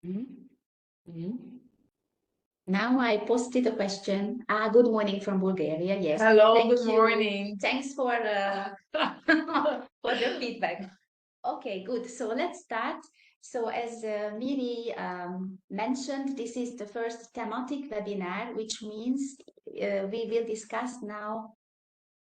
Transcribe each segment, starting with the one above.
Mhm. Mhm. Now I posted a question. Good morning from Bulgaria. Yes. Hello, Thank good you. morning. Thanks for for the feedback. Okay, good. So let's start. So as Miri mentioned, this is the first thematic webinar, which means we will discuss now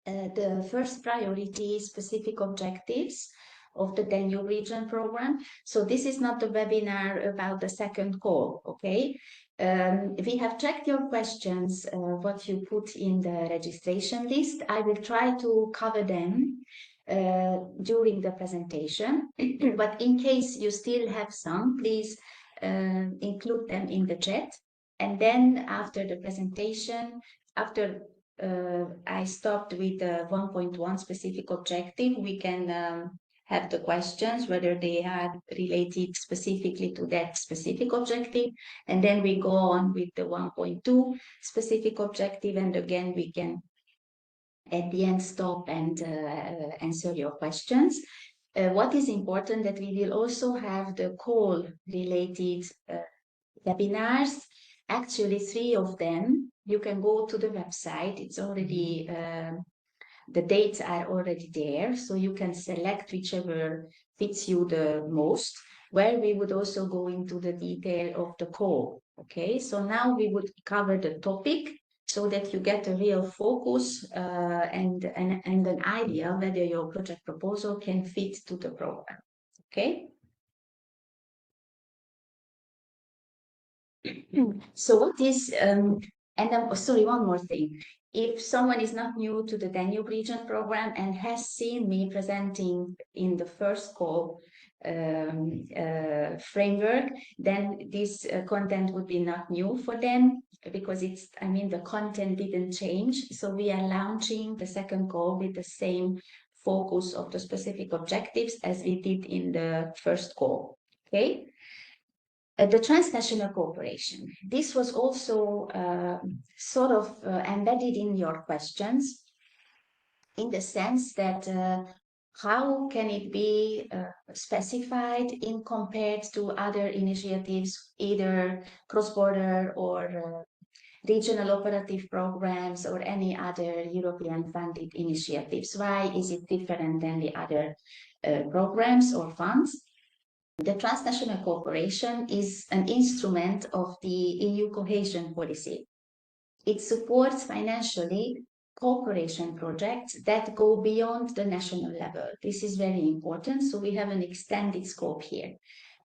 the first priority specific objectives of the Danube Region program. So this is not a webinar about the second call, okay? We have tracked your questions, what you put in the registration list. I will try to cover them during the presentation, but in case you still have some, please include them in the chat. And then after the presentation, after I stopped with the 1.1 specific objective, we can have the questions, whether they are related specifically to that specific objective. And then we go on with the 1.2 specific objective. And again, we can at the end stop and answer your questions. What is important that we will also have the call related webinars, actually 3 of them. You can go to the website. It's already, the dates are already there. So you can select whichever fits you the most, where we would also go into the detail of the call. Okay, so now we would cover the topic so that you get a real focus and an idea whether your project proposal can fit to the program. Okay. So what is, and then, sorry, one more thing. If someone is not new to the Danube Region program and has seen me presenting in the first call framework, then this content would be not new for them because it's, I mean, the content didn't change. So we are launching the second call with the same focus of the specific objectives as we did in the first call. Okay. The transnational cooperation. This was also sort of embedded in your questions in the sense that how can it be specified in compared to other initiatives, either cross-border or regional operative programs or any other European funded initiatives? Why is it different than the other programs or funds? The transnational cooperation is an instrument of the EU cohesion policy. It supports financially cooperation projects that go beyond the national level. This is very important. So we have an extended scope here.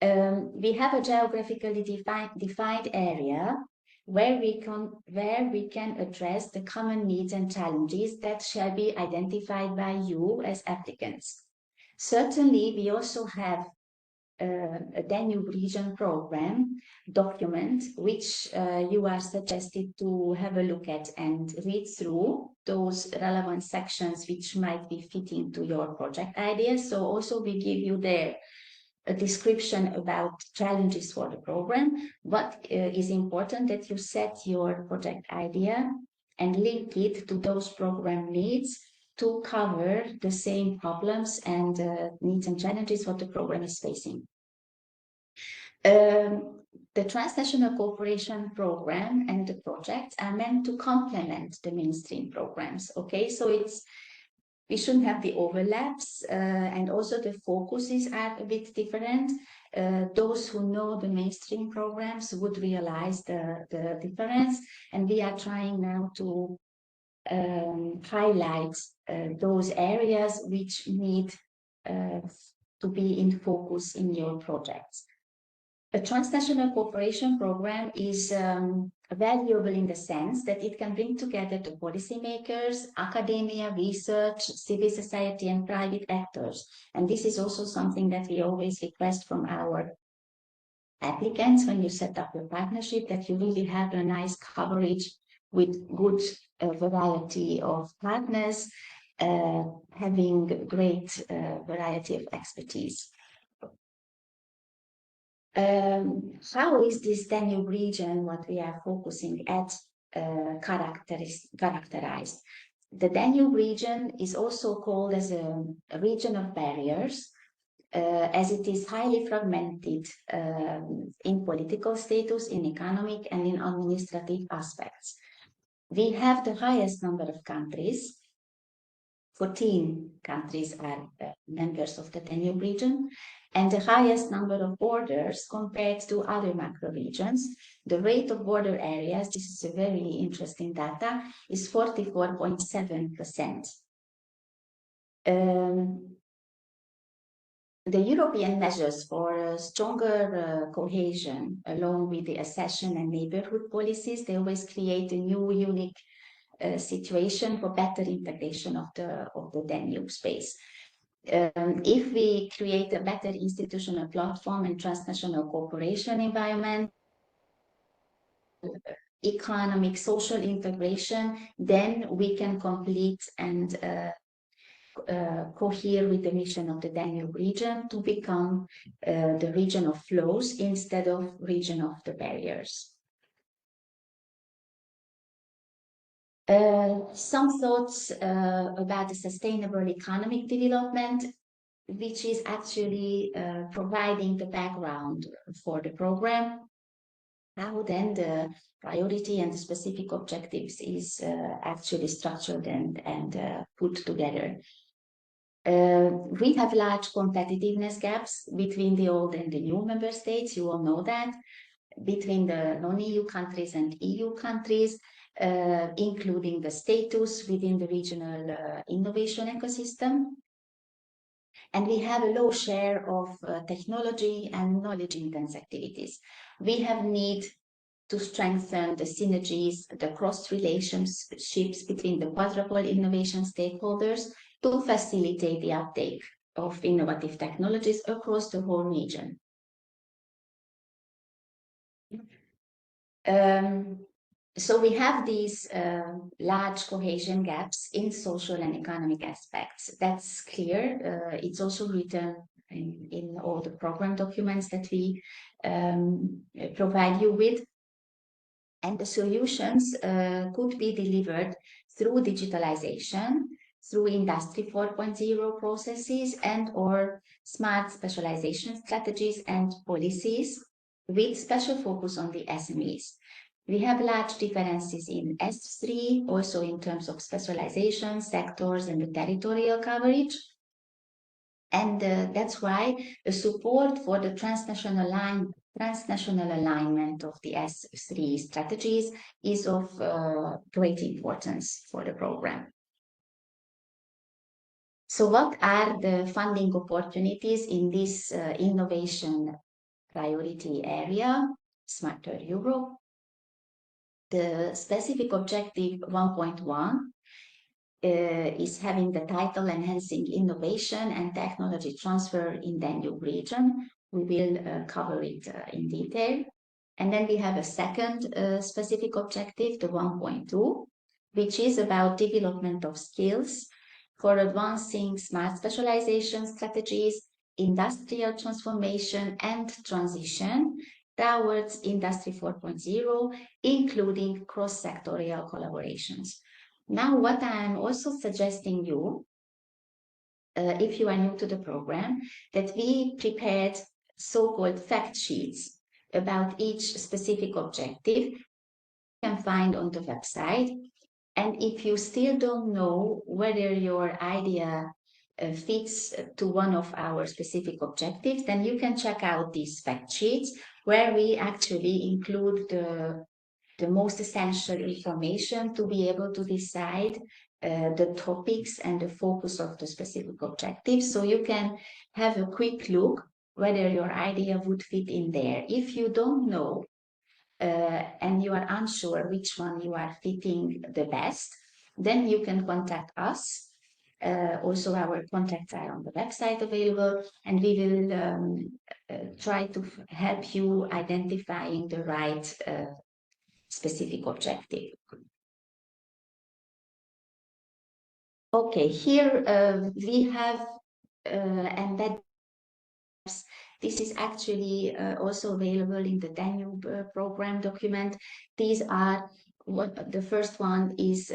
We have a geographically defined area where we can address the common needs and challenges that shall be identified by you as applicants. Certainly, we also have a Danube Region program document, which you are suggested to have a look at and read through those relevant sections which might be fitting to your project ideas. So also we give you there a description about challenges for the program. What is important that you set your project idea and link it to those program needs to cover the same problems and needs and challenges what the program is facing. The transnational cooperation program and the projects are meant to complement the mainstream programs. Okay, so we shouldn't have the overlaps, and also the focuses are a bit different. Those who know the mainstream programs would realize the difference, and we are trying now to highlight those areas which need to be in focus in your projects. A transnational cooperation program is valuable in the sense that it can bring together the policymakers, academia, research, civil society, and private actors. And this is also something that we always request from our applicants when you set up your partnership, that you really have a nice coverage with good variety of partners, having great variety of expertise. How is this Danube region, what we are focusing at, characterized? The Danube region is also called as a region of barriers. as it is highly fragmented in political status, in economic, and in administrative aspects. We have the highest number of countries. 14 countries are members of the Danube region, and the highest number of borders compared to other macro regions. The rate of border areas, this is a very interesting data, is 44.7%. The European measures for stronger cohesion, along with the accession and neighborhood policies, they always create a new, unique situation for better integration of the Danube space. If we create a better institutional platform and transnational cooperation environment, economic, social integration, then we can complete and cohere with the mission of the Danube region to become the region of flows instead of region of the barriers. Some thoughts about the sustainable economic development, which is actually providing the background for the program. How then the priority and the specific objectives is actually structured and put together. We have large competitiveness gaps between the old and the new member states. You all know that. Between the non-EU countries and EU countries, including the status within the regional innovation ecosystem. And we have a low share of technology and knowledge-intense activities. We have need to strengthen the synergies, the cross relationships between the quadruple innovation stakeholders to facilitate the uptake of innovative technologies across the whole region. So we have these large cohesion gaps in social and economic aspects. That's clear. It's also written in all the program documents that we provide you with. And the solutions could be delivered through digitalization, through Industry 4.0 processes and or smart specialization strategies and policies with special focus on the SMEs. We have large differences in S3, also in terms of specialization, sectors, and the territorial coverage. And that's why the support for the transnational alignment of the S3 strategies is of great importance for the program. So what are the funding opportunities in this innovation priority area, Smarter Europe? The specific objective 1.1 is having the title Enhancing Innovation and Technology Transfer in Danube region. We will cover it in detail. And then we have a second specific objective, the 1.2, which is about development of skills for advancing smart specialization strategies, industrial transformation and transition towards Industry 4.0, including cross-sectorial collaborations. Now, what I'm also suggesting you, if you are new to the program, that we prepared so-called fact sheets about each specific objective you can find on the website. And if you still don't know whether your idea fits to one of our specific objectives, then you can check out these fact sheets where we actually include the most essential information to be able to decide the topics and the focus of the specific objectives. So you can have a quick look whether your idea would fit in there. If you don't know and you are unsure which one you are fitting the best, then you can contact us. Also, our contacts are on the website available, and we will try to help you identifying the right specific objective. Okay, here we have embedded. This is actually also available in the Danube program document. These are what the first one is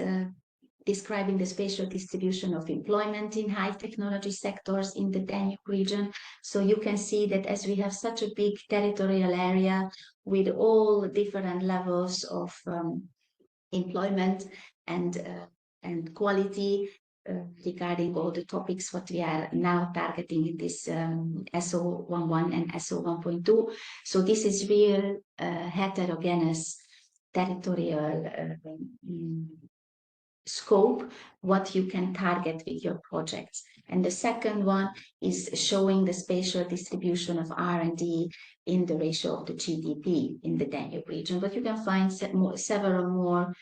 describing the spatial distribution of employment in high technology sectors in the Danube region. So you can see that as we have such a big territorial area with all different levels of employment and quality regarding all the topics what we are now targeting in this SO11 and SO1.2. So this is real heterogeneous territorial scope what you can target with your projects. And the second one is showing the spatial distribution of R&D in the ratio of the GDP in the Danube region. But you can find several more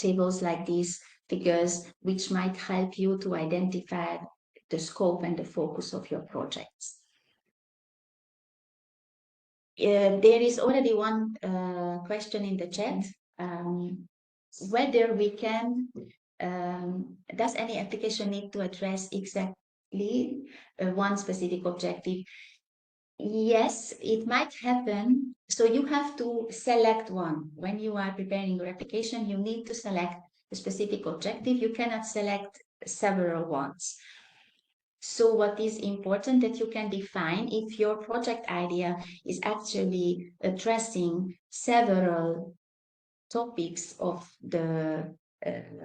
tables like these figures, which might help you to identify the scope and the focus of your projects. There is already one question in the chat. Whether we can, does any application need to address exactly one specific objective? Yes, it might happen. So you have to select one. When you are preparing your application, you need to select a specific objective. You cannot select several ones. So what is important that you can define if your project idea is actually addressing several topics of the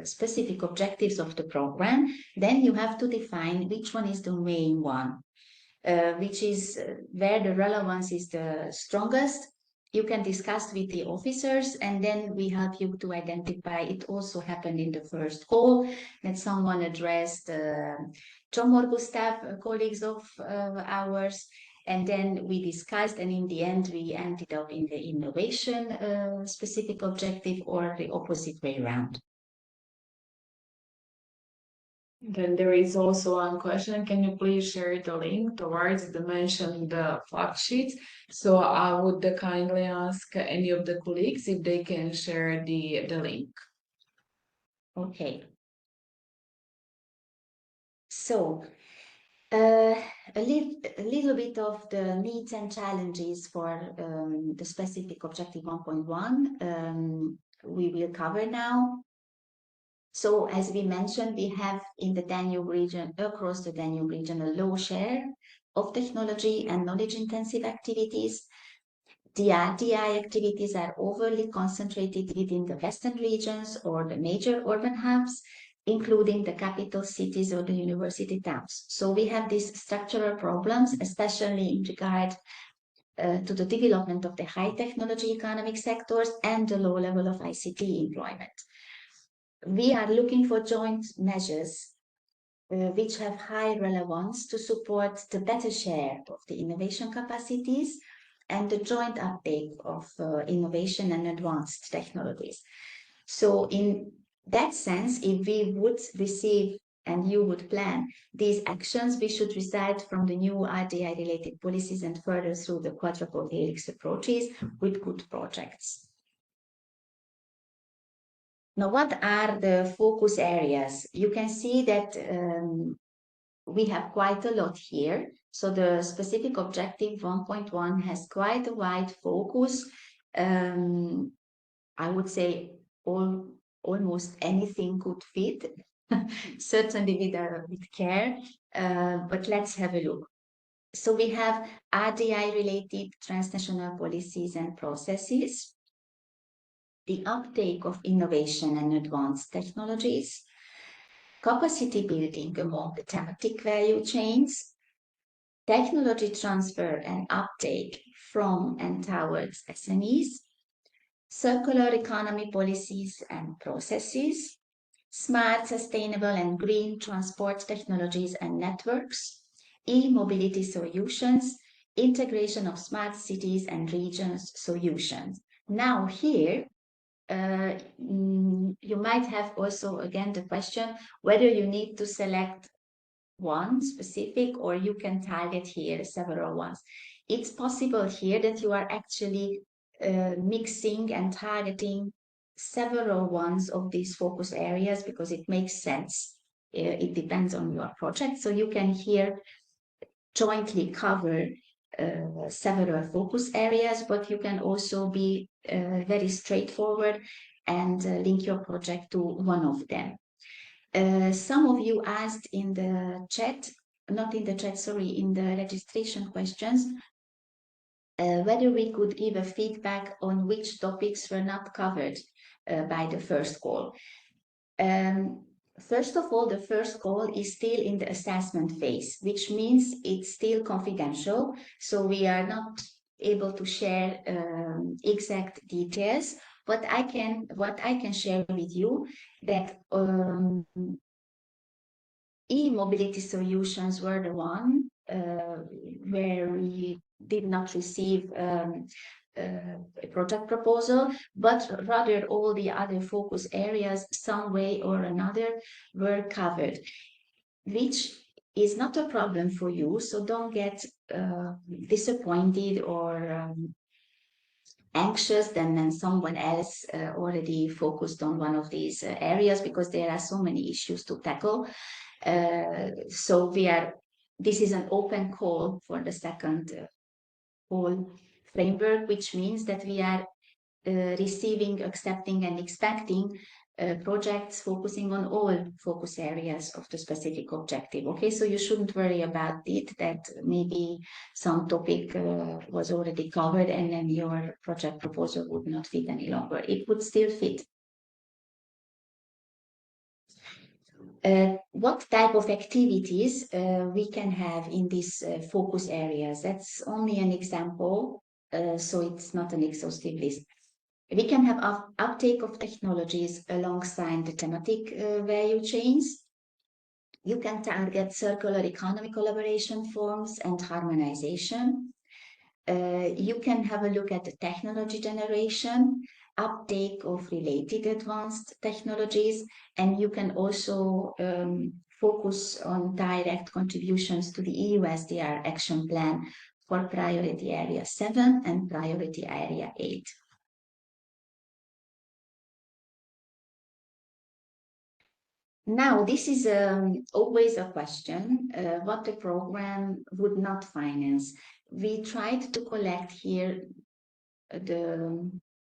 specific objectives of the program, then you have to define which one is the main one, which is where the relevance is the strongest. You can discuss with the officers and then we help you to identify. It also happened in the first call that someone addressed Csomorgó staff, colleagues of ours, and then we discussed, and in the end, we ended up in the innovation specific objective or the opposite way around. Then there is also one question. Can you please share the link towards the mentioned fact sheets? So I would kindly ask any of the colleagues if they can share the link. Okay. So a little bit of the needs and challenges for the specific objective 1.1 we will cover now. So as we mentioned, we have in the Danube region, across the Danube region, a low share of technology and knowledge intensive activities. The RDI activities are overly concentrated within the western regions or the major urban hubs, including the capital cities or the university towns. So we have these structural problems, especially in regard to the development of the high technology economic sectors and the low level of ICT employment. We are looking for joint measures which have high relevance to support the better share of the innovation capacities and the joint uptake of innovation and advanced technologies. So in that sense, if we would receive and you would plan these actions, we should result from the new RDI-related policies and further through the quadruple helix approaches with good projects. Now, what are the focus areas? You can see that we have quite a lot here. So the specific objective 1.1 has quite a wide focus. I would say almost anything could fit, certainly with care, but let's have a look. So we have RDI-related transnational policies and processes, the uptake of innovation and advanced technologies, capacity building among the thematic value chains, technology transfer and uptake from and towards SMEs, circular economy policies and processes, smart, sustainable and green transport technologies and networks, e-mobility solutions, integration of smart cities and regions solutions. Now here, you might have also, again, the question whether you need to select one specific or you can target here several ones. It's possible here that you are actually mixing and targeting several ones of these focus areas because it makes sense. It depends on your project. So you can here jointly cover several focus areas, but you can also be very straightforward and link your project to one of them. Some of you asked in the chat, not in the chat, sorry, in the registration questions, whether we could give a feedback on which topics were not covered by the first call. First of all, the first call is still in the assessment phase, which means it's still confidential. So we are not able to share exact details. What I can share with you that e-mobility solutions were the one where we did not receive a project proposal, but rather all the other focus areas, some way or another, were covered, which is not a problem for you. So don't get disappointed or anxious then someone else already focused on one of these areas, because there are so many issues to tackle. So this is an open call for the second call framework, which means that we are receiving, accepting, and expecting projects focusing on all focus areas of the specific objective. Okay, so you shouldn't worry about it that maybe some topic was already covered and then your project proposal would not fit any longer. It would still fit. What type of activities we can have in these focus areas? That's only an example, so it's not an exhaustive list. We can have uptake of technologies alongside the thematic value chains. You can target circular economy collaboration forms and harmonization. You can have a look at the technology generation, uptake of related advanced technologies, and you can also focus on direct contributions to the EU SDR action plan for priority area 7 and priority area 8. Now, this is always a question, what the program would not finance. We tried to collect here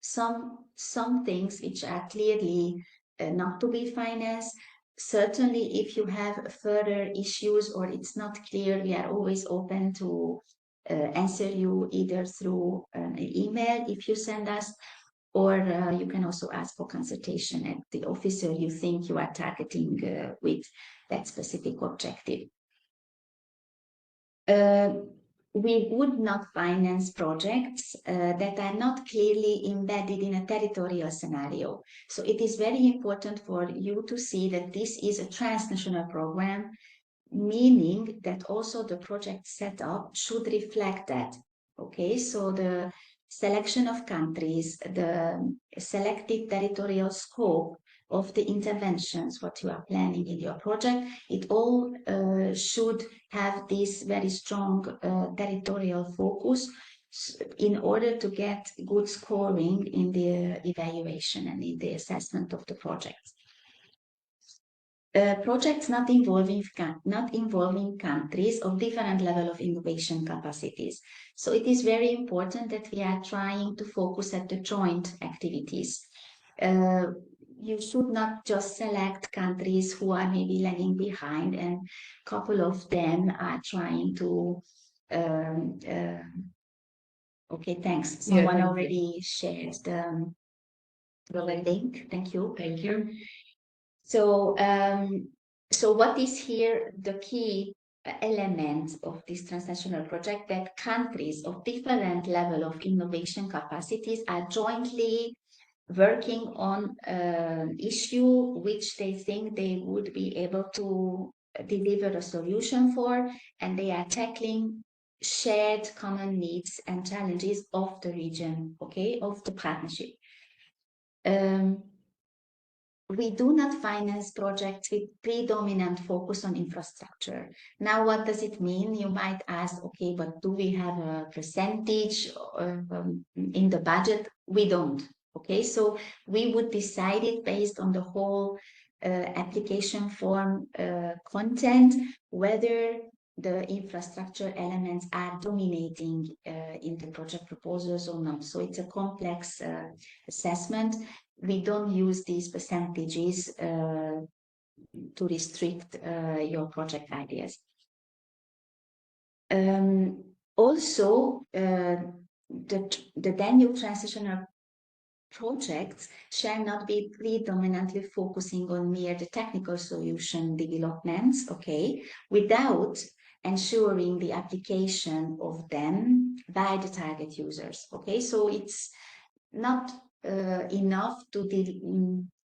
some things which are clearly not to be financed. Certainly, if you have further issues or it's not clear, we are always open to answer you either through an email if you send us, or you can also ask for consultation at the officer you think you are targeting with that specific objective. We would not finance projects that are not clearly embedded in a territorial scenario. So it is very important for you to see that this is a transnational program, meaning that also the project setup should reflect that. Okay, so the selection of countries, the selected territorial scope of the interventions, what you are planning in your project, it all should have this very strong territorial focus in order to get good scoring in the evaluation and in the assessment of the project. Projects not involving countries of different level of innovation capacities. So it is very important that we are trying to focus at the joint activities. You should not just select countries who are maybe lagging behind, and a couple of them are trying to okay, thanks. Someone already shared the link. Thank you. Thank you. So, so what is here the key element of this transnational project? That countries of different level of innovation capacities are jointly working on an issue which they think they would be able to deliver a solution for, and they are tackling shared common needs and challenges of the region, okay, of the partnership. We do not finance projects with predominant focus on infrastructure. Now, what does it mean? You might ask, okay, but do we have a percentage in the budget? We don't. Okay, so we would decide it based on the whole application form content, whether the infrastructure elements are dominating in the project proposals or not. So it's a complex assessment. we don't use these percentages to restrict your project ideas. Also, the Danube transitional projects shall not be predominantly focusing on mere the technical solution developments, okay, without ensuring the application of them by the target users, okay? So it's not enough to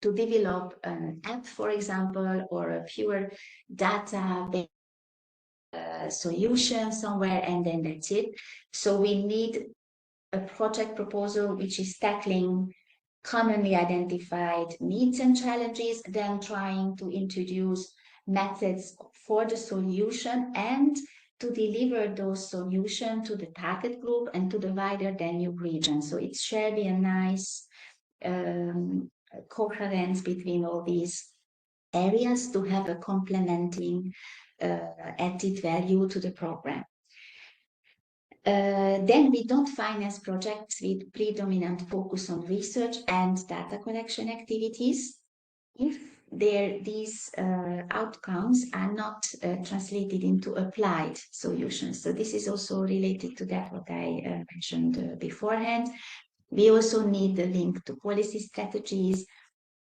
develop an app, for example, or a pure data solution somewhere, and then that's it. So we need a project proposal which is tackling commonly identified needs and challenges, then trying to introduce methods for the solution and to deliver those solutions to the target group and to the wider Danube region. So it should be a nice coherence between all these areas to have a complementing added value to the program. Then we don't finance projects with predominant focus on research and data collection activities if these outcomes are not translated into applied solutions. So this is also related to that what I mentioned beforehand. We also need the link to policy strategies,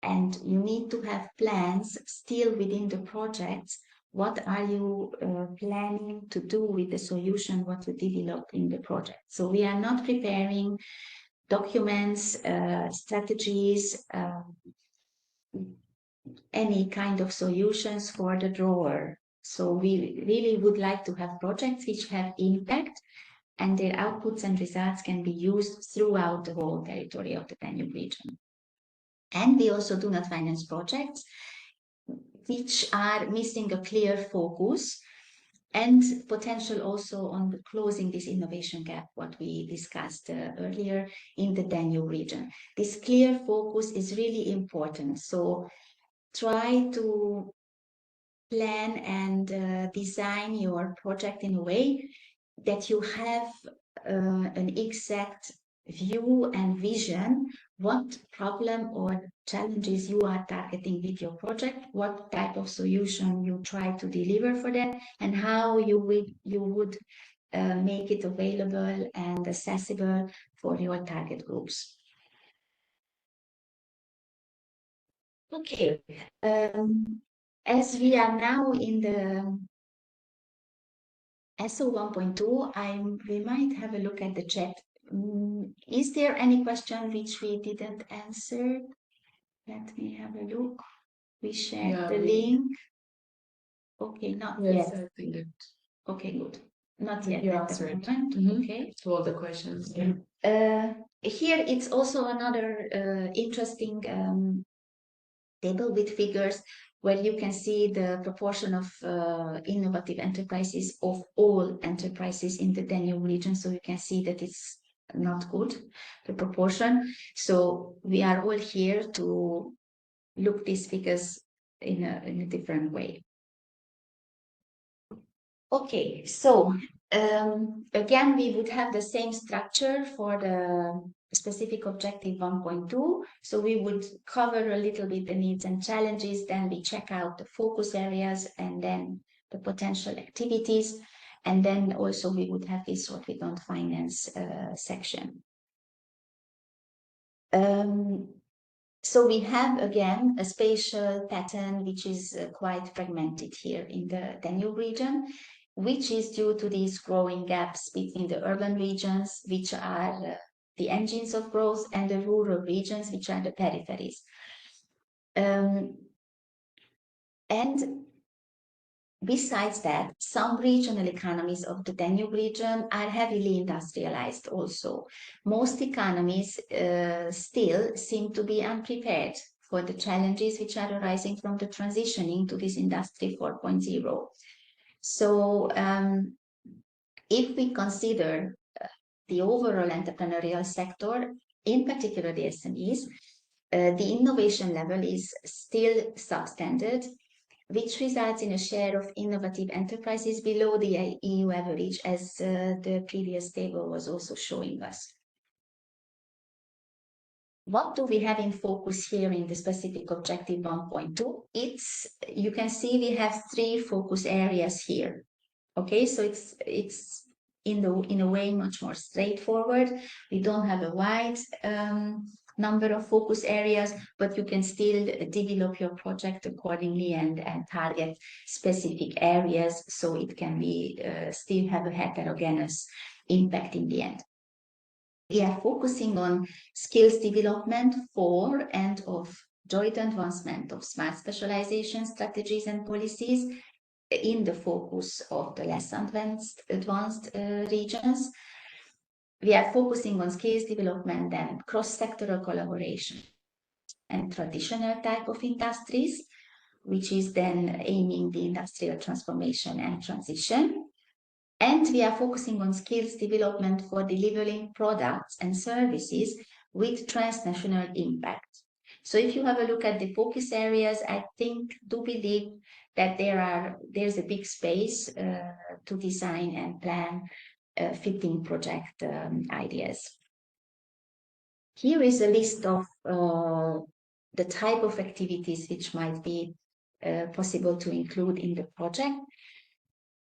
and you need to have plans still within the projects. What are you planning to do with the solution, what you develop in the project? So we are not preparing documents, strategies, any kind of solutions for the drawer. So we really would like to have projects which have impact and their outputs and results can be used throughout the whole territory of the Danube region. And we also do not finance projects which are missing a clear focus and potential also on closing this innovation gap, what we discussed earlier in the Danube region. This clear focus is really important. So try to plan and design your project in a way that you have an exact view and vision what problem or challenges you are targeting with your project, what type of solution you try to deliver for that, and how you would make it available and accessible for your target groups. Okay, as we are now in the SO 1.2, we might have a look at the chat. Is there any question which we didn't answer? Let me have a look. We shared the link. Okay, not Yes, yet. I think that. Okay, good. Not yet You at the answered. moment. Okay. To all the questions. Here it's also another interesting table with figures where you can see the proportion of innovative enterprises of all enterprises in the Danube region. So you can see that it's not good, the proportion. So we are all here to look these figures in a different way. Okay, so again, we would have the same structure for the specific objective 1.2. So we would cover a little bit the needs and challenges, then we check out the focus areas and then the potential activities. And then also we would have this what we don't finance section. So we have again a spatial pattern which is quite fragmented here in the Danube region, which is due to these growing gaps between the urban regions, which are the engines of growth, and the rural regions, which are the peripheries. And besides that, some regional economies of the Danube region are heavily industrialized also. Most economies still seem to be unprepared for the challenges which are arising from the transitioning to this Industry 4.0. So if we consider the overall entrepreneurial sector, in particular the SMEs, the innovation level is still substandard, which results in a share of innovative enterprises below the EU average, as the previous table was also showing us. What do we have in focus here in the specific objective 1.2? You can see we have 3 focus areas here. Okay, so it's in a way much more straightforward. We don't have a wide number of focus areas, but you can still develop your project accordingly and target specific areas, so it can be still have a heterogeneous impact in the end. We are focusing on skills development for and of joint advancement of smart specialization strategies and policies in the focus of the less advanced regions. We are focusing on skills development and cross-sectoral collaboration and traditional type of industries, which is then aiming the industrial transformation and transition. And we are focusing on skills development for delivering products and services with transnational impact. So if you have a look at the focus areas, I do believe that there's a big space to design and plan fitting project ideas. Here is a list of the type of activities which might be possible to include in the project.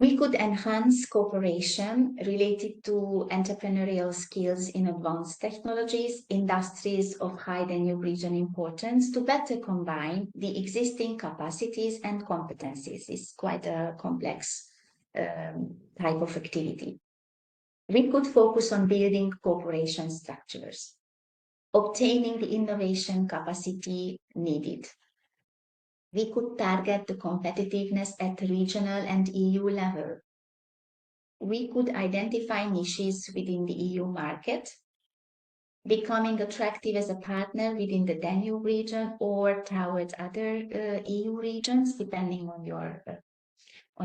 We could enhance cooperation related to entrepreneurial skills in advanced technologies, industries of high Danube region importance to better combine the existing capacities and competencies. It's quite a complex type of activity. We could focus on building cooperation structures, obtaining the innovation capacity needed. We could target the competitiveness at regional and EU level. We could identify niches within the EU market, becoming attractive as a partner within the Danube region or towards other EU regions, depending on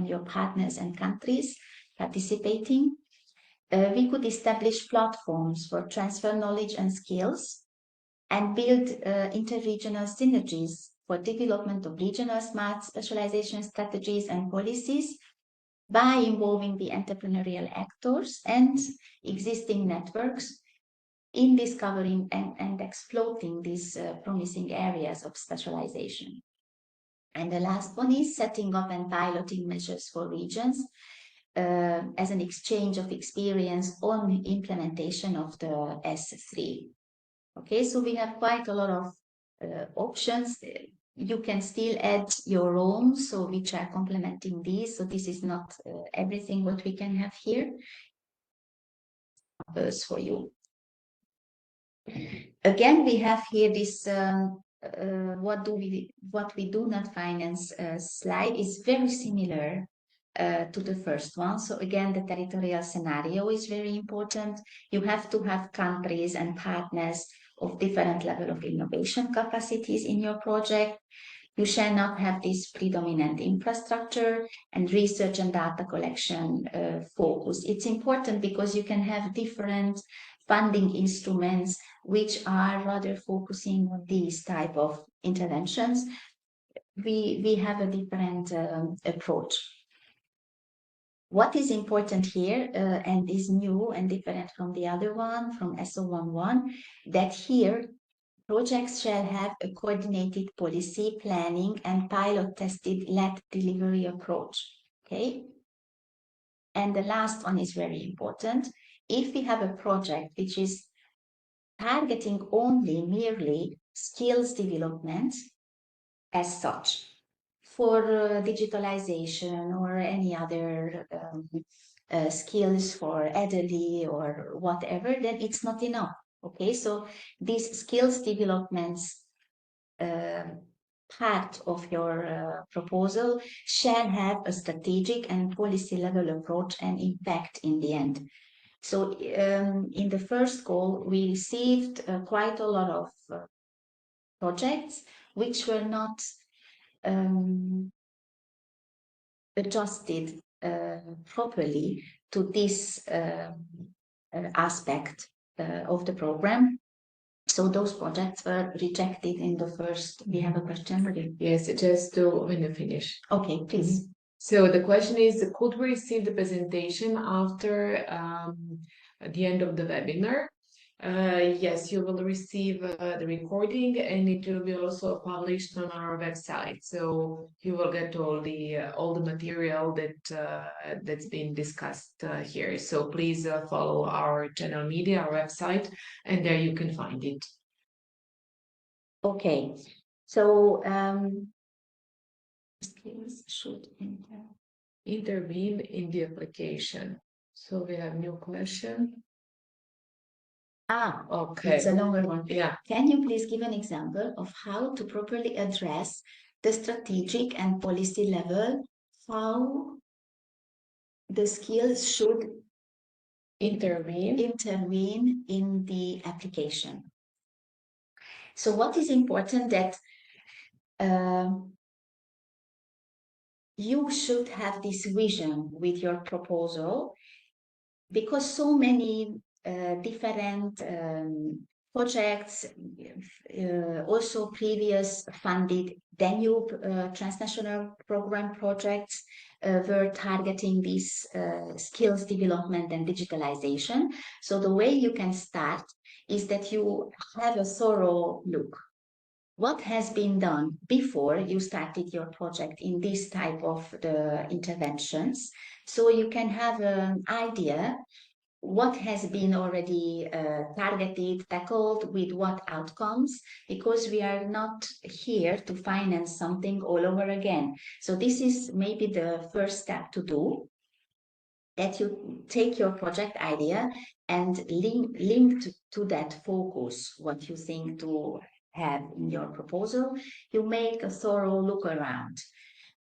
your partners and countries participating. We could establish platforms for transfer knowledge and skills and build interregional synergies for development of regional smart specialization strategies and policies by involving the entrepreneurial actors and existing networks in discovering and exploiting these promising areas of specialization. And the last one is setting up and piloting measures for regions as an exchange of experience on implementation of the S3. Okay, so we have quite a lot of options. You can still add your own, so which are complementing these. So this is not everything what we can have here. For you. Again, we have here this what we do not finance slide is very similar to the first one. So again, the territorial scenario is very important. You have to have countries and partners of different level of innovation capacities in your project. You shall not have this predominant infrastructure and research and data collection focus. It's important because you can have different funding instruments which are rather focusing on these type of interventions. We have a different approach. What is important here and is new and different from the other one, from SO11, that here projects shall have a coordinated policy, planning, and pilot-tested led delivery approach. Okay? And the last one is very important. If we have a project which is targeting only merely skills development as such for digitalization or any other skills for elderly or whatever, then it's not enough. Okay, so these skills developments part of your proposal shall have a strategic and policy level approach and impact in the end. So in the first call, we received quite a lot of projects which were not adjusted properly to this aspect of the program. So those projects were rejected in the first. We have a question? Yes, just to finish. Okay, please. So the question is, could we receive the presentation after the end of the webinar? Yes, you will receive the recording, and it will be also published on our website. So you will get all the material that's been discussed here. So please follow our channel media, our website, and there you can find it. Okay, so skills should intervene in the application. So we have new question. Okay. It's a longer one. Yeah. Can you please give an example of how to properly address the strategic and policy level, how the skills should intervene in the application? So what is important that you should have this vision with your proposal, because so many different projects, also previous funded Danube transnational program projects were targeting this skills development and digitalization. So the way you can start is that you have a thorough look. What has been done before you started your project in this type of the interventions? So you can have an idea what has been already targeted, tackled, with what outcomes, because we are not here to finance something all over again. So this is maybe the first step to do, that you take your project idea and link to that focus, what you think to have in your proposal. You make a thorough look around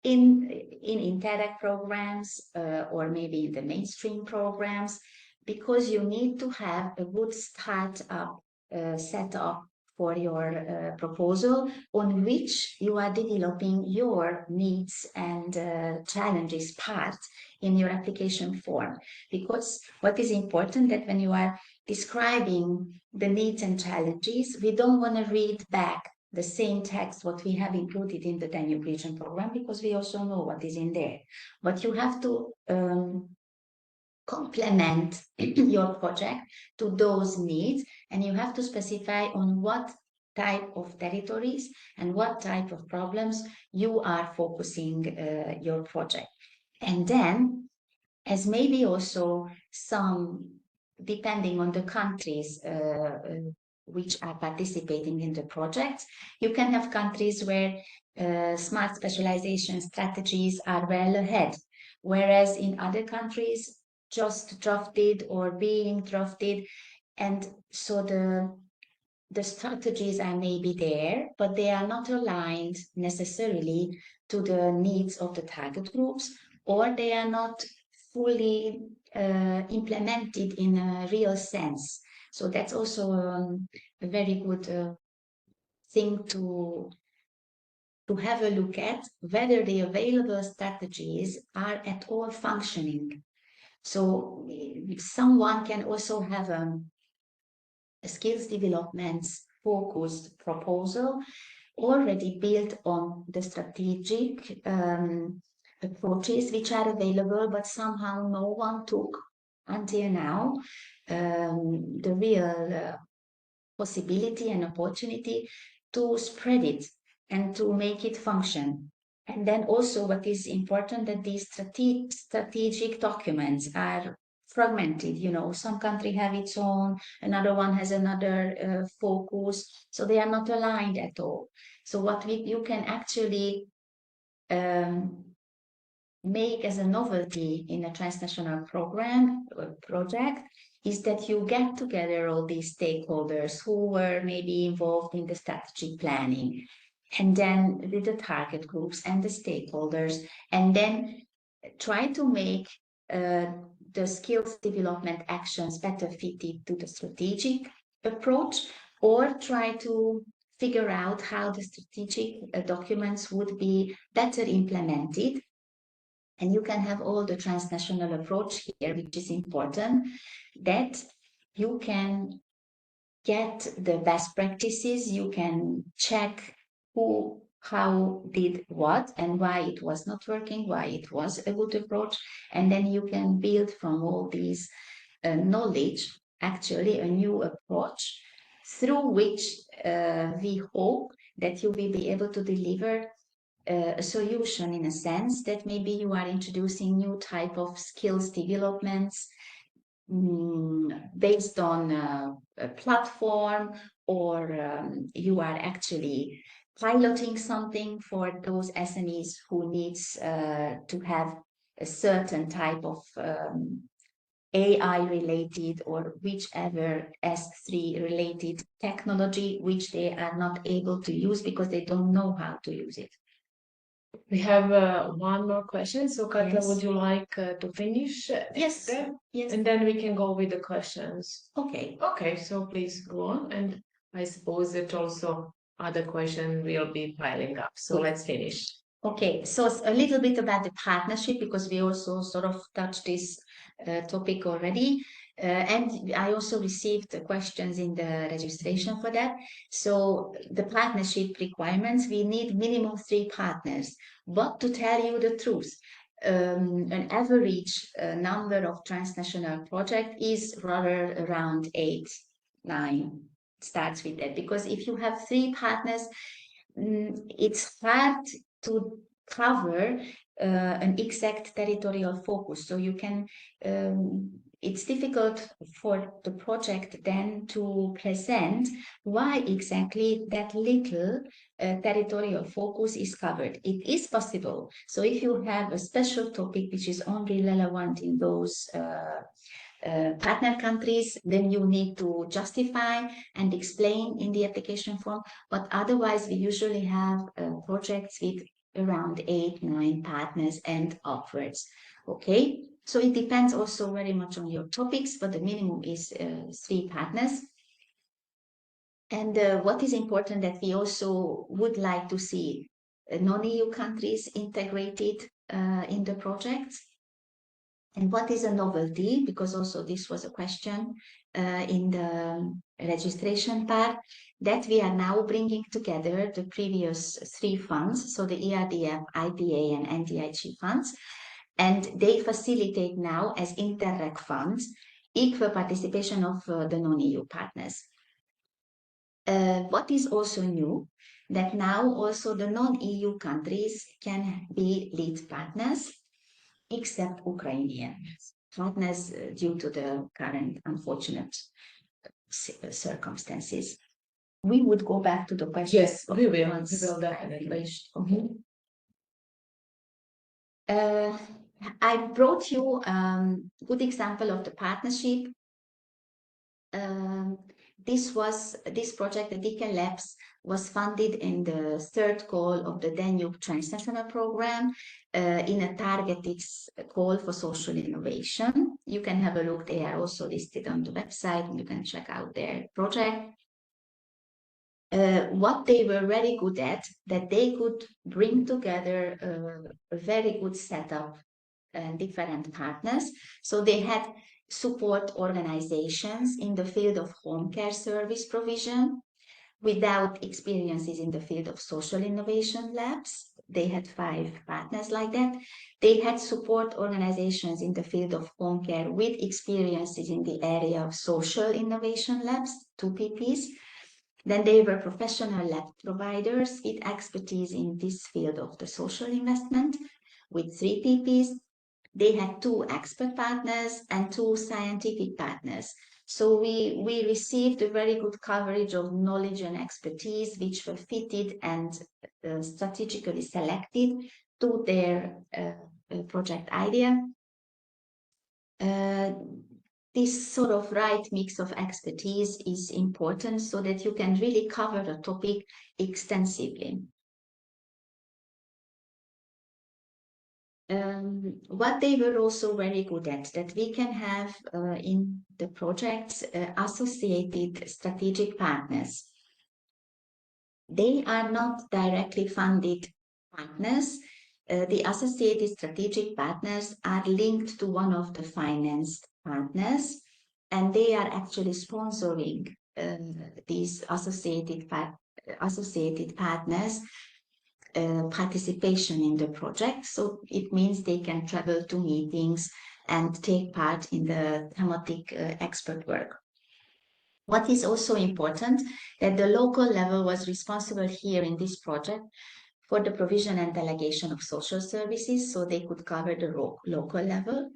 in Interact programs or maybe in the mainstream programs, because you need to have a good startup setup for your proposal on which you are developing your needs and challenges part in your application form. Because what is important that when you are describing the needs and challenges, we don't want to read back the same text what we have included in the Danube region program, because we also know what is in there. But you have to complement your project to those needs, and you have to specify on what type of territories and what type of problems you are focusing your project. And then, as maybe also some, depending on the countries which are participating in the project, you can have countries where smart specialization strategies are well ahead, whereas in other countries just drafted or being drafted, and so the strategies are maybe there, but they are not aligned necessarily to the needs of the target groups, or they are not fully implemented in a real sense. So that's also a very good thing to have a look at, whether the available strategies are at all functioning. So someone can also have a skills development focused proposal already built on the strategic approaches which are available, but somehow no one took until now the real possibility and opportunity to spread it and to make it function. And then also what is important, that these strategic documents are fragmented. You know, some country have its own, another one has another focus, so they are not aligned at all. So what you can actually make as a novelty in a transnational program or project is that you get together all these stakeholders who were maybe involved in the strategy planning, and then with the target groups and the stakeholders, and then try to make the skills development actions better fitted to the strategic approach, or try to figure out how the strategic documents would be better implemented. And you can have all the transnational approach here, which is important, that you can get the best practices, you can check who, how did what, and why it was not working, why it was a good approach, and then you can build from all these knowledge actually a new approach through which we hope that you will be able to deliver a solution in a sense that maybe you are introducing new type of skills developments based on a platform, or you are actually piloting something for those SMEs who needs to have a certain type of AI related or whichever S3 related technology which they are not able to use because they don't know how to use it. We have one more question. So, Katla, Yes. would you like to finish? Yes. Yes. And then we can go with the questions. Okay. Okay, so please go on. And I suppose that also other questions will be piling up. So Good. let's finish. Okay, so a little bit about the partnership because we also sort of touched this topic already. And I also received questions in the registration for that. So the partnership requirements, we need minimum 3 partners. But to tell you the truth, an average number of transnational project is rather around 8, 9. It starts with that because if you have 3 partners, it's hard to cover an exact territorial focus. So you can, it's difficult for the project then to present why exactly that little territorial focus is covered. It is possible. So if you have a special topic which is only relevant in those partner countries, then you need to justify and explain in the application form. But otherwise, we usually have projects with around 8, 9 partners and upwards. Okay, so it depends also very much on your topics, but the minimum is 3 partners. And what is important that we also would like to see non-EU countries integrated in the projects. And what is a novelty? Because also this was a question in the registration part, that we are now bringing together the previous 3 funds, so the ERDF, IPA and NDIG funds, and they facilitate now as Interreg funds equal participation of the non-EU partners. What is also new, that now also the non-EU countries can be lead partners, except Ukrainian partners due to the current unfortunate circumstances. We would go back to the question. Yes, we will definitely. I brought you a good example of the partnership. This project, the Deacon Labs, was funded in the 3rd call of the Danube Transnational program in a targeted call for social innovation. You can have a look. They are also listed on the website and you can check out their project. What they were very good at, that they could bring together a very good setup and different partners. So they had support organizations in the field of home care service provision without experiences in the field of social innovation labs. They had 5 partners like that. They had support organizations in the field of home care with experiences in the area of social innovation labs, 2 PPs. Then they were professional lab providers with expertise in this field of the social investment with 3 PPs. They had 2 expert partners and 2 scientific partners. So we received a very good coverage of knowledge and expertise, which were fitted and strategically selected to their project idea. This sort of right mix of expertise is important so that you can really cover the topic extensively. What they were also very good at, that we can have in the projects associated strategic partners. They are not directly funded partners. The associated strategic partners are linked to one of the financed partners, and they are actually sponsoring these associated partners participation in the project. So it means they can travel to meetings and take part in the thematic expert work. What is also important that the local level was responsible here in this project for the provision and delegation of social services, so they could cover the local level.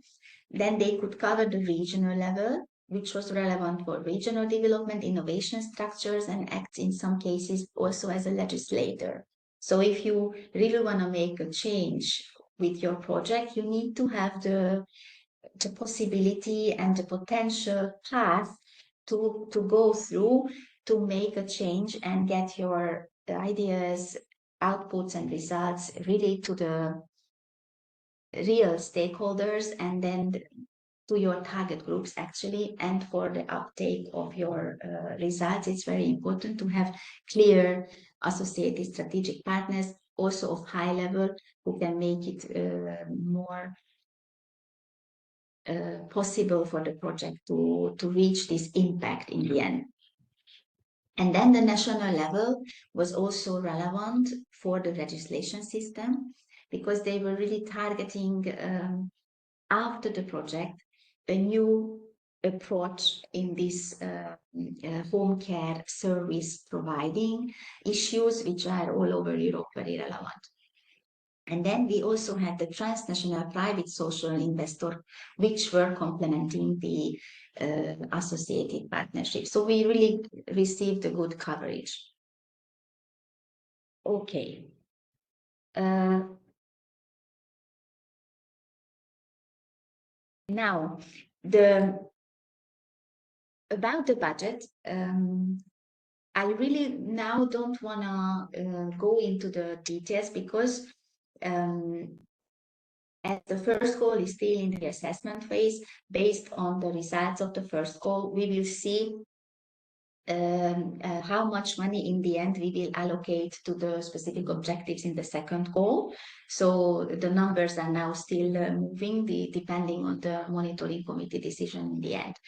Then they could cover the regional level, which was relevant for regional development, innovation structures, and acts in some cases also as a legislator. So if you really want to make a change with your project, you need to have the possibility and the potential path to go through to make a change and get your ideas, outputs, and results really to the real stakeholders and then to your target groups actually. And for the uptake of your results, it's very important to have clear associated strategic partners also of high level who can make it more possible for the project to reach this impact in the end. And then the national level was also relevant for the legislation system because they were really targeting after the project a new approach in this home care service providing issues which are all over Europe very relevant. And then we also had the transnational private social investor, which were complementing the associated partnership. So we really received a good coverage. Okay. Now, about the budget, I really now don't want to go into the details because as the first call is still in the assessment phase, based on the results of the first call, we will see how much money in the end we will allocate to the specific objectives in the second call. So the numbers are now still moving depending on the monitoring committee decision in the end.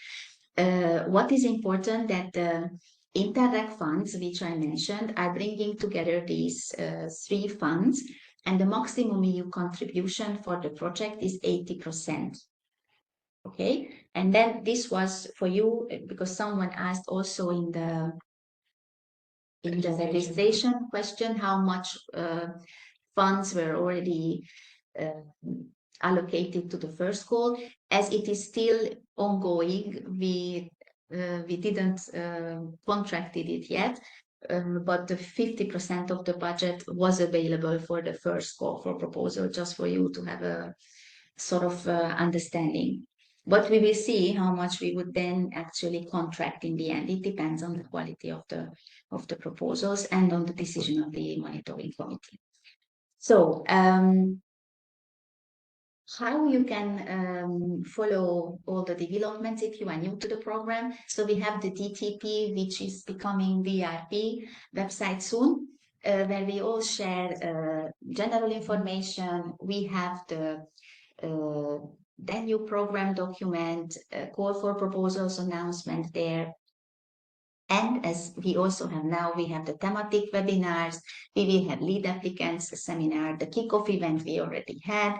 What is important that the Interreg funds, which I mentioned, are bringing together these three funds, and the maximum EU contribution for the project is 80%. Okay, and then this was for you because someone asked also in the registration question how much funds were already allocated to the first call. As it is still ongoing, we didn't contracted it yet, but the 50% of the budget was available for the first call for proposal, just for you to have a sort of understanding. But we will see how much we would then actually contract in the end. It depends on the quality of the proposals and on the decision of the monitoring committee. So how you can follow all the developments if you are new to the program. So we have the DTP, which is becoming VRP website soon, where we all share general information. We have the new program document, call for proposals announcement there. And as we also have now, we have the thematic webinars, we will have lead applicants seminar, the kickoff event we already had.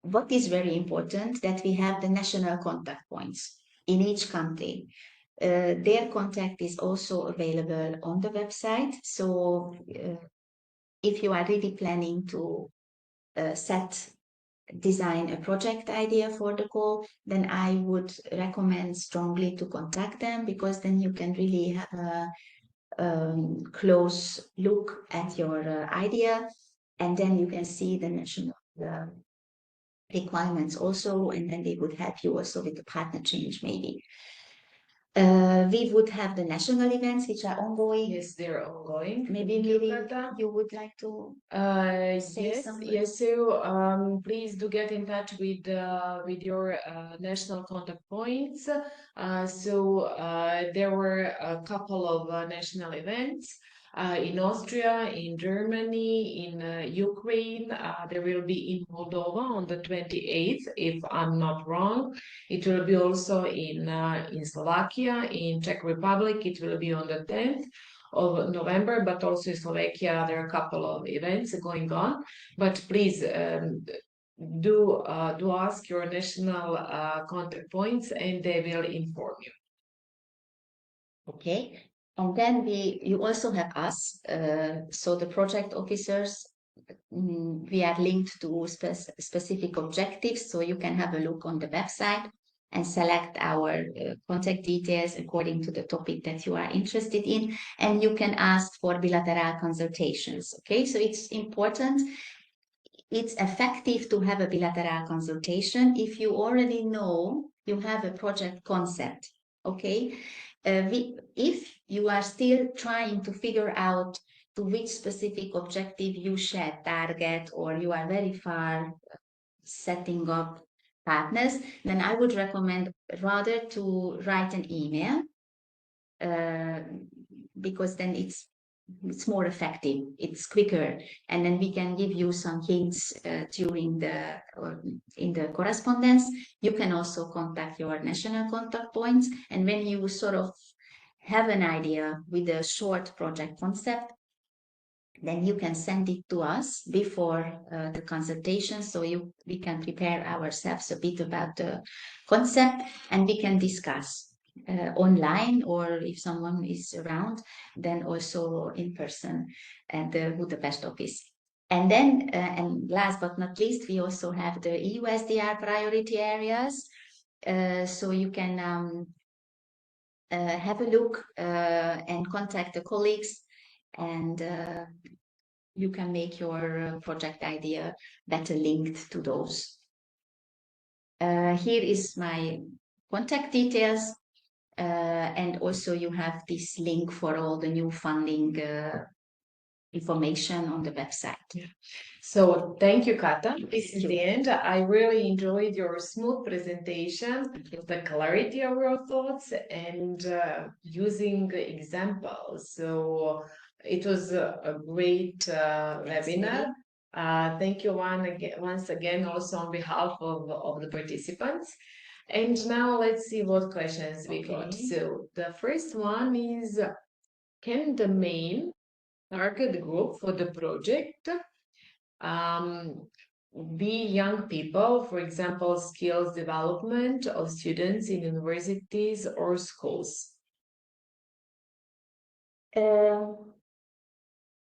What is very important that we have the national contact points in each country. Their contact is also available on the website. So if you are really planning to design a project idea for the call, then I would recommend strongly to contact them because then you can really have a close look at your idea, and then you can see the national requirements also, and then they would help you also with the partner change maybe. We would have the national events which are ongoing. Yes, they're ongoing. Maybe you would like to say yes, something? yes. So please do get in touch with your national contact points. There were a couple of national events. In Austria, in Germany, in Ukraine, there will be in Moldova on the 28th, if I'm not wrong. It will be also in Slovakia, in Czech Republic, it will be on the 10th of November, but also in Slovakia, there are a couple of events going on. But please do ask your national contact points, and they will inform you. Okay. And then you also have us, so the project officers, we are linked to specific objectives, so you can have a look on the website and select our contact details according to the topic that you are interested in, and you can ask for bilateral consultations. Okay, so it's important, it's effective to have a bilateral consultation if you already know you have a project concept. Okay, if you are still trying to figure out to which specific objective you should target, or you are very far setting up partners, then I would recommend rather to write an email, uh, because then it's more effective, it's quicker, and then we can give you some hints during the or in the correspondence. You can also contact your national contact points, and when you sort of have an idea with a short project concept, then you can send it to us before the consultation, so we can prepare ourselves a bit about the concept, and we can discuss online, or if someone is around, then also in person at the Budapest office. And then, and last but not least, we also have the EUSDR priority areas. So you can have a look and contact the colleagues, and you can make your project idea better linked to those. Here is my contact details, and also you have this link for all the new funding information on the website. Yeah. So thank you, Kata. This is the end. I really enjoyed your smooth presentation, the clarity of your thoughts, and using examples. So it was a great webinar. Thank you once again also on behalf of the participants. And now let's see what questions we got. So the first one is, can the main target group for the project be young people, for example, skills development of students in universities or schools?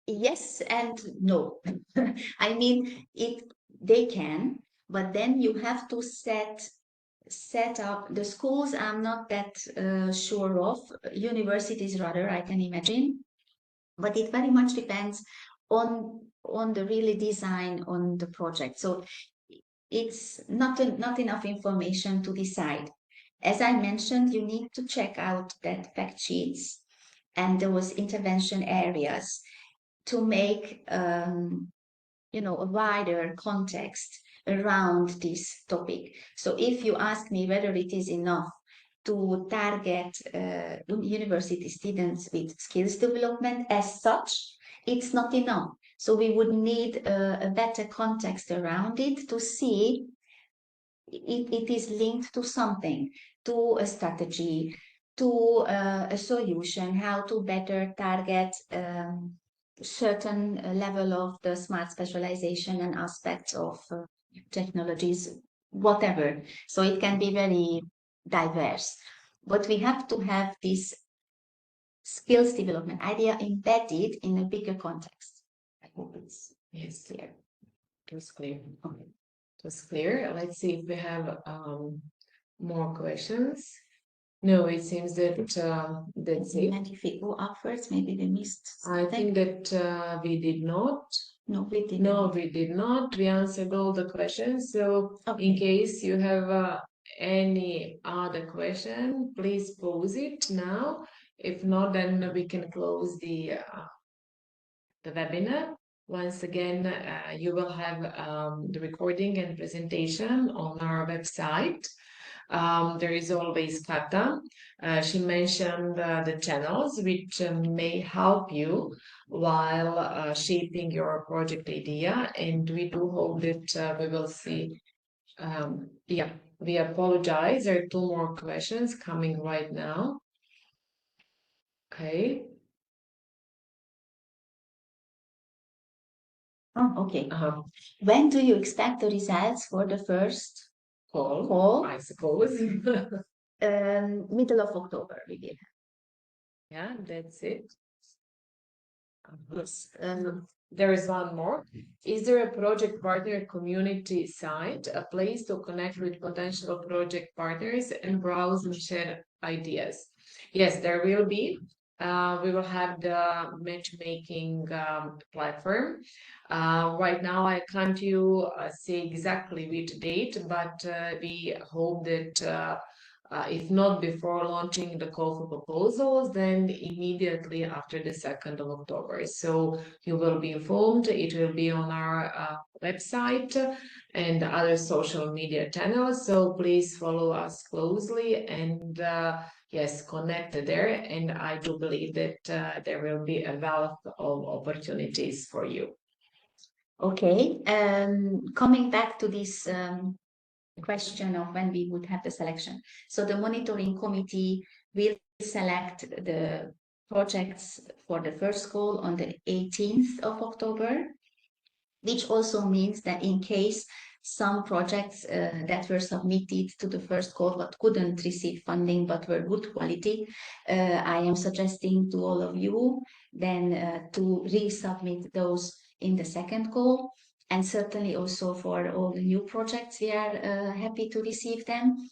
Yes and no. I mean, they can, but then you have to set up the schools. I'm not that sure of. Universities, rather, I can imagine, but it very much depends on the really design on the project. So it's not enough information to decide. As I mentioned, you need to check out that fact sheets and those intervention areas to make a wider context around this topic. So if you ask me whether it is enough to target university students with skills development as such, it's not enough. So we would need a better context around it to see it is linked to something, to a strategy, to a solution, how to better target certain level of the smart specialization and aspects of technologies, whatever. So it can be very diverse. But we have to have this skills development idea embedded in a bigger context. I hope it's clear. It was clear. Okay. It was clear. Let's see if we have more questions. No, it seems that that's it. And if we go upwards, maybe we missed I something. think that we did not. No, we did No, not. we did not. We answered all the questions. So in Okay. case you have any other question, please pose it now. If not, then we can close the webinar. Once again, you will have the recording and presentation on our website. There is always Kata. She mentioned the channels which may help you while shaping your project idea, and we do hope that we will see. Yeah, we apologize. There are two more questions coming right now. Okay. Oh, okay. When do you expect the results for the first call? I suppose. Middle of October, we will have. Yeah, that's it. Yes. There is one more. Is there a project partner community site, a place to connect with potential project partners and browse and share ideas? Yes, there will be. We will have the matchmaking platform. Right now, I can't you say exactly which date, but we hope that if not before launching the call for proposals, then immediately after the 2nd of October. So you will be informed. It will be on our website and other social media channels. So please follow us closely and yes, connect there. And I do believe that there will be a wealth of opportunities for you. Okay. Coming back to this question of when we would have the selection. So the monitoring committee will select the projects for the first call on the 18th of October, which also means that in case some projects that were submitted to the first call but couldn't receive funding but were good quality, I am suggesting to all of you then to resubmit those in the second call. And certainly also for all the new projects, we are happy to receive them.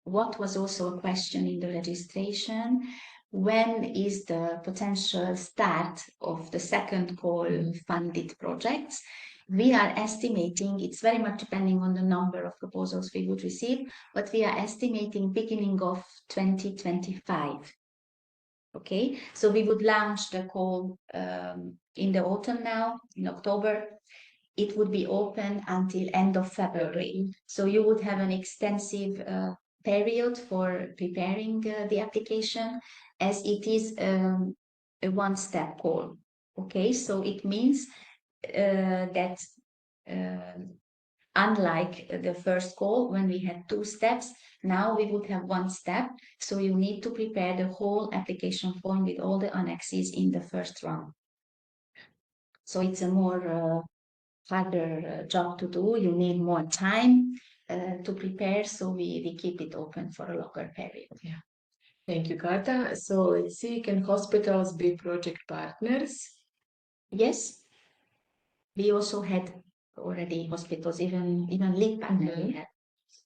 What was also a question in the registration, when is the potential start of the second call funded projects? We are estimating, it's very much depending on the number of proposals we would receive, but we are estimating beginning of 2025. Okay, so we would launch the call in the autumn now, in October. It would be open until end of February. So you would have an extensive period for preparing the application, as it is a one-step call. Okay, so it means that unlike the first call when we had two steps, now we would have one step. So you need to prepare the whole application form with all the annexes in the first round. So it's a more harder job to do. You need more time to prepare, so we keep it open for a longer period. Yeah. Thank you, Kata. So let's see, can hospitals be project partners? Yes. We also had already hospitals, even lead partner we had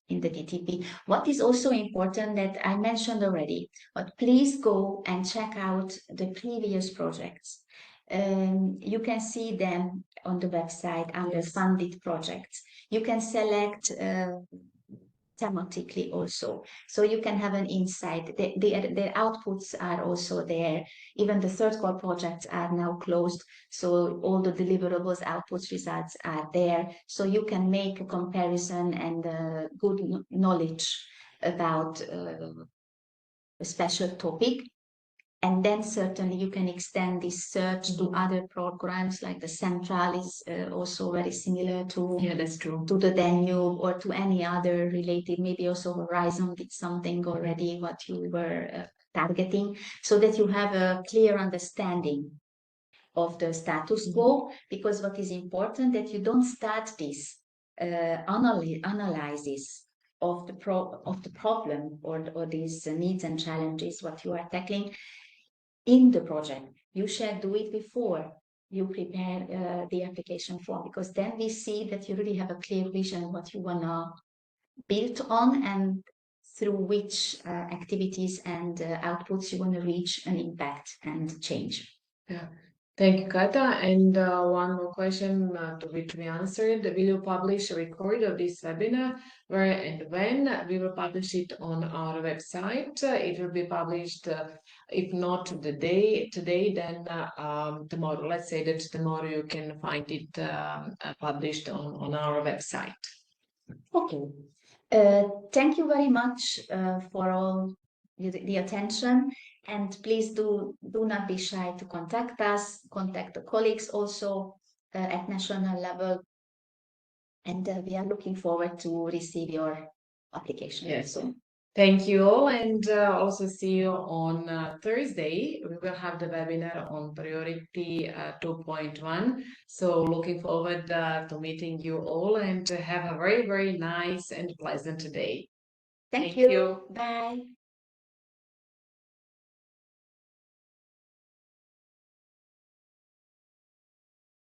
in the DTP. What is also important that I mentioned already, but please go and check out the previous projects. You can see them on the website under funded projects. You can select thematically also, so you can have an insight. The outputs are also there. Even the third core projects are now closed, so all the deliverables, outputs, results are there, so you can make a comparison and good knowledge about a special topic. And then certainly you can extend this search to other programs, like the Central is also very similar to, that's true, to the Danube or to any other related, maybe also Horizon did something already what you were targeting, so that you have a clear understanding of the status quo. Because what is important that you don't start this analysis of the problem or these needs and challenges what you are tackling in the project. You should do it before you prepare the application form, because then we see that you really have a clear vision what you want to build on and through which activities and outputs you want to reach an impact and change. Yeah. Thank you, Kata. And one more question to which we answered. Will you publish a record of this webinar? Where and when? We will publish it on our website. It will be published, if not today, then tomorrow. Let's say that tomorrow you can find it published on our website. Okay. Thank you very much for all the attention, and please do not be shy to contact us, contact the colleagues also at national level, and we are looking forward to receive your application. Yes. So Thank you all, and also see you on Thursday. We will have the webinar on Priority 2.1. So looking forward to meeting you all, and have a very, very nice and pleasant day. Thank Thank you. you. Bye.